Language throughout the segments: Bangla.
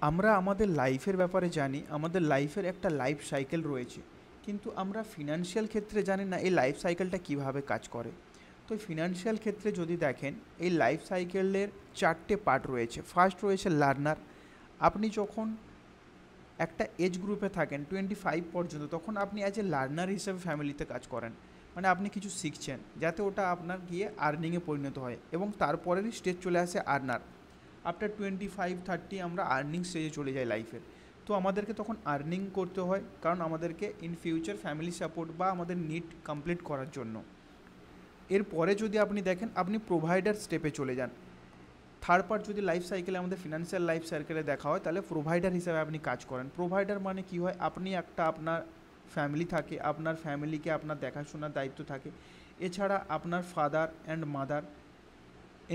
আমরা আমাদের লাইফের ব্যাপারে জানি, আমাদের লাইফের একটা লাইফ সাইকেল রয়েছে, কিন্তু আমরা ফিনান্সিয়াল ক্ষেত্রে জানি না এই লাইফ সাইকেলটা কিভাবে কাজ করে। তো ফিনান্সিয়াল ক্ষেত্রে যদি দেখেন, এই লাইফ সাইকেলের 4টে পার্ট রয়েছে। ফার্স্ট রয়েছে লার্নার। আপনি যখন একটা এজ গ্রুপে থাকেন 25 পর্যন্ত, তখন আপনি অ্যাজ এ লার্নার হিসেবে ফ্যামিলিতে কাজ করেন। মানে আপনি কিছু শিখছেন যাতে ওটা আপনার গিয়ে আর্নিংয়ে পরিণত হয়, এবং তারপরেরই স্টেজ চলে আসে আর্নার। আফটার 25-30 আমরা আর্নিং স্টেজে চলে যাই লাইফের। তো আমাদেরকে তখন আর্নিং করতে হয়, কারণ আমাদেরকে ইন ফিউচার ফ্যামিলি সাপোর্ট বা আমাদের নিড কমপ্লিট করার জন্য। এরপরে যদি আপনি দেখেন, আপনি প্রোভাইডার স্টেপে চলে যান। থার্ড পার্ট যদি লাইফ সাইকেলে আমাদের ফিনান্সিয়াল লাইফ সাইকেলে দেখা হয়, তাহলে প্রোভাইডার হিসাবে আপনি কাজ করেন। প্রোভাইডার মানে কি হয়, আপনি একটা আপনার ফ্যামিলি থাকে, আপনার ফ্যামিলিকে আপনার দেখাশোনার দায়িত্ব থাকে। এছাড়া আপনার ফাদার অ্যান্ড মাদার,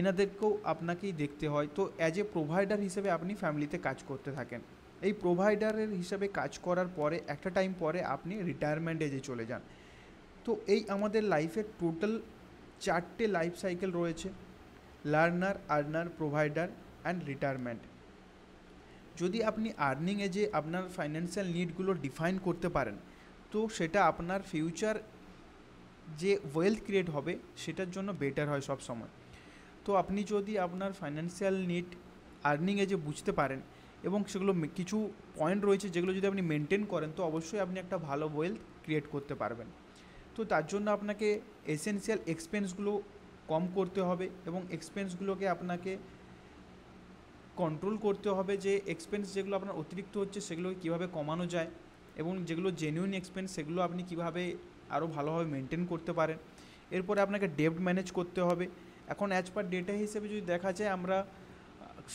এনাদেরকেও আপনাকেই দেখতে হয়। তো অ্যাজ এ প্রোভাইডার হিসেবে আপনি ফ্যামিলিতে কাজ করতে থাকেন। এই প্রোভাইডারের হিসাবে কাজ করার পরে একটা টাইম পরে আপনি রিটায়ারমেন্ট এজে চলে যান। তো এই আমাদের লাইফের টোটাল 4টে লাইফ সাইকেল রয়েছে: learner, earner, provider and retirement. যদি আপনি আর্নিং এজে আপনার ফাইন্যান্সিয়াল নিডগুলো ডিফাইন করতে পারেন, তো সেটা আপনার ফিউচার যে ওয়েলথ ক্রিয়েট হবে সেটার জন্য বেটার হয় সব সময়। তো আপনি যদি আপনার ফাইন্যান্সিয়াল নিড আর্নিং এজে বুঝতে পারেন, এবং সেগুলো কিছু পয়েন্ট রয়েছে যেগুলো যদি আপনি মেনটেন করেন, তো অবশ্যই আপনি একটা ভালো ওয়েলথ ক্রিয়েট করতে পারবেন। তো তার জন্য আপনাকে এসেনশিয়াল এক্সপেন্সগুলো কম করতে হবে, এবং এক্সপেন্সগুলোকে আপনাকে কন্ট্রোল করতে হবে। যে এক্সপেন্স যেগুলো আপনার অতিরিক্ত হচ্ছে সেগুলোকে কীভাবে কমানো যায়, এবং যেগুলো জেনুইন এক্সপেন্স সেগুলো আপনি কীভাবে আরও ভালোভাবে মেনটেন করতে পারেন। এরপরে আপনাকে ডেপ্ট ম্যানেজ করতে হবে। এখন অ্যাজ পার ডেটা হিসেবে যদি দেখা যায়, আমরা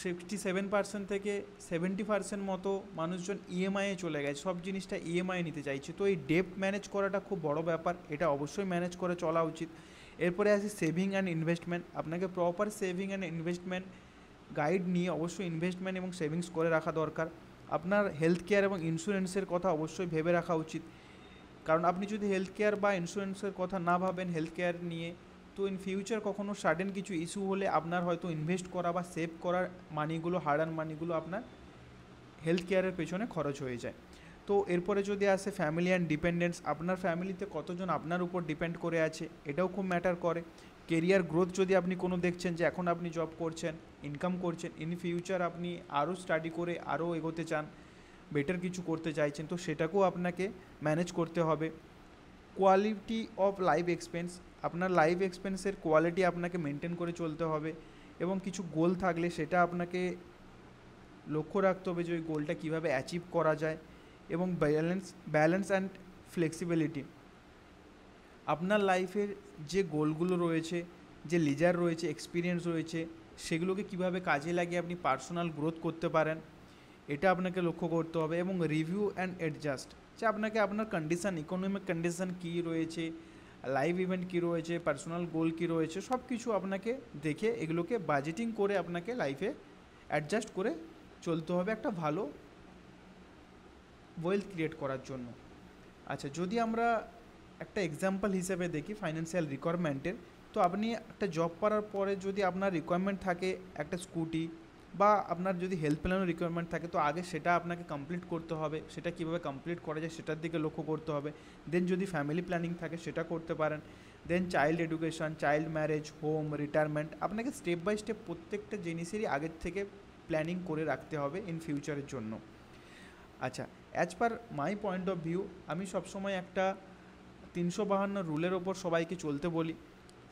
67% থেকে 70% মতো মানুষজন ইএমআইয়ে চলে গেছে, সব জিনিসটা ইএমআই নিতে চাইছে। তো এই ডেপ্ট ম্যানেজ করাটা খুব বড় ব্যাপার, এটা অবশ্যই ম্যানেজ করে চলা উচিত। এরপরে আছে সেভিং অ্যান্ড ইনভেস্টমেন্ট। আপনাকে proper saving and investment guide নিয়ে অবশ্যই ইনভেস্টমেন্ট এবং সেভিংস করে রাখা দরকার। আপনার হেলথ কেয়ার এবং ইন্স্যুরেন্সের কথা অবশ্যই ভেবে রাখা উচিত, কারণ আপনি যদি হেলথ কেয়ার বা ইন্স্যুরেন্সের কথা না ভাবেন হেলথ কেয়ার নিয়ে, তো ইন ফিউচার কখনো সাডেন কিছু ইস্যু হলে আপনার হয়তো ইনভেস্ট করা বা সেভ করার মানিগুলো, হার্ড আর্ন মানিগুলো আপনার হেলথ কেয়ারের পেছনে খরচ হয়ে যায়। তো এরপরে যদি আসে ফ্যামিলি অ্যান্ড ডিপেন্ডেন্স, আপনার ফ্যামিলিতে কতজন আপনার উপর ডিপেন্ড করে আছে এটাও খুব ম্যাটার করে। কেরিয়ার গ্রোথ যদি আপনি কোনো দেখছেন যে এখন আপনি জব করছেন, ইনকাম করছেন, ইন ফিউচার আপনি আরও স্টাডি করে আরও এগোতে চান, বেটার কিছু করতে চাইছেন, তো সেটাকেও আপনাকে ম্যানেজ করতে হবে। কোয়ালিটি অফ লাইফ এক্সপেন্স, আপনার লাইফ এক্সপেন্সের কোয়ালিটি আপনাকে মেনটেন করে চলতে হবে, এবং কিছু গোল থাকলে সেটা আপনাকে লক্ষ্য রাখতে হবে যে ওই গোলটা কীভাবে অ্যাচিভ করা যায়। এবং ব্যালেন্স অ্যান্ড ফ্লেক্সিবিলিটি, আপনার লাইফের যে গোলগুলো রয়েছে, যে লিজার রয়েছে, এক্সপিরিয়েন্স রয়েছে, সেগুলোকে কীভাবে কাজে লাগিয়ে আপনি পার্সোনাল গ্রোথ করতে পারেন, এটা আপনাকে লক্ষ্য করতে হবে। এবং রিভিউ অ্যান্ড অ্যাডজাস্ট, যে আপনাকে আপনার কন্ডিশান, ইকোনমিক কন্ডিশান কী রয়েছে, লাইভ ইভেন্ট কী রয়েছে, পার্সোনাল গোল কী রয়েছে, সব কিছু আপনাকে দেখে এগুলোকে বাজেটিং করে আপনাকে লাইফে অ্যাডজাস্ট করে চলতে হবে একটা ভালো ওয়েলথ ক্রিয়েট করার জন্য। আচ্ছা, যদি আমরা একটা এক্সাম্পল হিসেবে দেখি ফাইন্যান্সিয়াল রিকোয়ারমেন্টের, তো আপনি একটা জব করার পরে যদি আপনার রিকোয়ারমেন্ট থাকে একটা স্কুটি, বা আপনার যদি হেলথ প্ল্যানের রিকোয়ারমেন্ট থাকে, তো আগে সেটা আপনাকে কমপ্লিট করতে হবে। সেটা কীভাবে কমপ্লিট করা যায় সেটার দিকে লক্ষ্য করতে হবে। দেন যদি ফ্যামিলি প্ল্যানিং থাকে সেটা করতে পারেন। Then child education, child marriage, home, retirement, আপনাকে স্টেপ বাই স্টেপ প্রত্যেকটা জিনিসেরই আগের থেকে প্ল্যানিং করে রাখতে হবে ইন ফিউচারের জন্য। আচ্ছা, as per my point of view, আমি সবসময় একটা 352 রুলের ওপর সবাইকে চলতে বলি,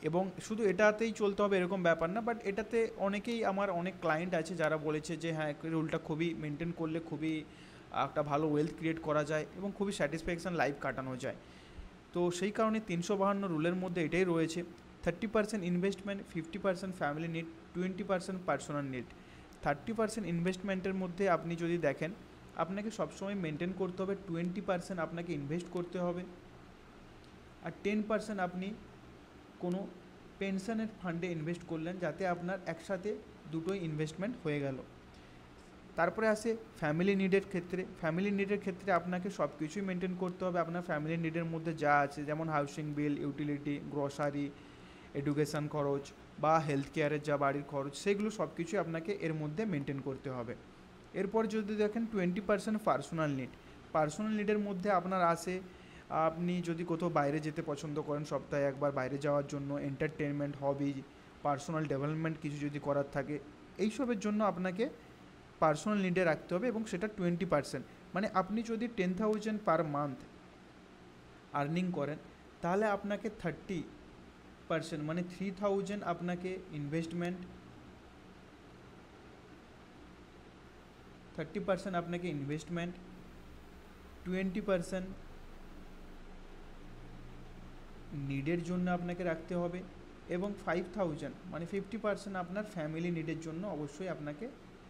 এবং শুধু এটাতেই চলতে হবে এরকম ব্যাপার না, বাট এটাতে অনেকেই, আমার অনেক ক্লায়েন্ট আছে যারা বলেছে যে হ্যাঁ, রুলটা খুবই মেনটেন করলে খুবই একটা ভালো ওয়েলথ ক্রিয়েট করা যায় এবং খুবই স্যাটিসফ্যাকশান লাইফ কাটানো যায়। তো সেই কারণে 352 রুলের মধ্যে এটাই রয়েছে: 30% investment, 50% family need, 20% personal need. 30% ইনভেস্টমেন্টের মধ্যে আপনি যদি দেখেন, আপনাকে সবসময় মেনটেন করতে হবে 20% আপনাকে ইনভেস্ট করতে হবে, আর 10% আপনি কোনো পেনশনের ফান্ডে ইনভেস্ট করলেন, যাতে আপনার একসাথে দুটোই ইনভেস্টমেন্ট হয়ে গেল। তারপরে আসে ফ্যামিলি নিডের ক্ষেত্রে। ফ্যামিলি নিডের ক্ষেত্রে আপনাকে সব কিছুই মেনটেন করতে হবে। আপনার ফ্যামিলি নিডের মধ্যে যা আছে, যেমন হাউসিং বিল, ইউটিলিটি, গ্রসারি, এডুকেশান খরচ বা হেলথ কেয়ারের যা বাড়ির খরচ, সেগুলো সব কিছুই আপনাকে এর মধ্যে মেনটেন করতে হবে। এরপর যদি দেখেন 20% পার্সোনাল নিড। পার্সোনাল নিডের মধ্যে আপনার আসে আপনি যদি কোথাও বাইরে যেতে পছন্দ করেন, সপ্তাহে একবার বাইরে যাওয়ার জন্য, এন্টারটেনমেন্ট, হবি, পার্সোনাল ডেভেলপমেন্ট কিছু যদি করার থাকে, এইসবের জন্য আপনাকে পার্সোনাল নিডে রাখতে হবে, এবং সেটা 20%। মানে আপনি যদি 10,000 পার মান্থ আর্নিং করেন, তাহলে আপনাকে 30% মানে 3,000 আপনাকে ইনভেস্টমেন্ট, 30% আপনাকে ইনভেস্টমেন্ট, 20% নিডের জন্য আপনাকে রাখতে হবে, এবং 5,000 মানে 50% আপনার ফ্যামিলি নিডের জন্য অবশ্যই আপনাকে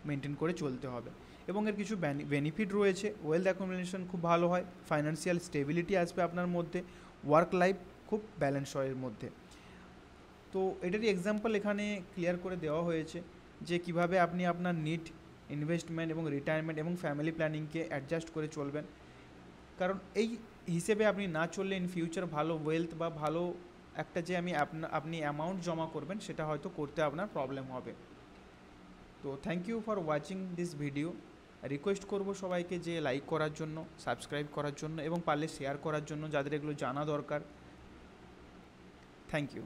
মেনটেন করে চলতে হবে। এবং এর কিছু বেনিফিট রয়েছে। ওয়েলথ অ্যাকুমুলেশন খুব ভালো হয়, ফাইন্যান্সিয়াল স্টেবিলিটি আসবে আপনার মধ্যে, ওয়ার্ক লাইফ খুব ব্যালেন্স হয় এর মধ্যে। তো এটারই এক্সাম্পল এখানে ক্লিয়ার করে দেওয়া হয়েছে যে কিভাবে আপনি আপনার নিড, ইনভেস্টমেন্ট এবং রিটায়ারমেন্ট এবং ফ্যামিলি প্ল্যানিংকে অ্যাডজাস্ট করে চলবেন। কারণ এই হিসেবে আপনি না চললে ইন ফিউচার ভালো ওয়েলথ বা ভালো একটা যে আপনি অ্যামাউন্ট জমা করবেন, সেটা হয়তো করতে আপনার প্রবলেম হবে। তো thank you for watching this video. Request করব সবাইকে যে লাইক করার জন্য, সাবস্ক্রাইব করার জন্য এবং পারলে শেয়ার করার জন্য, যাদের এগুলো জানা দরকার। Thank you.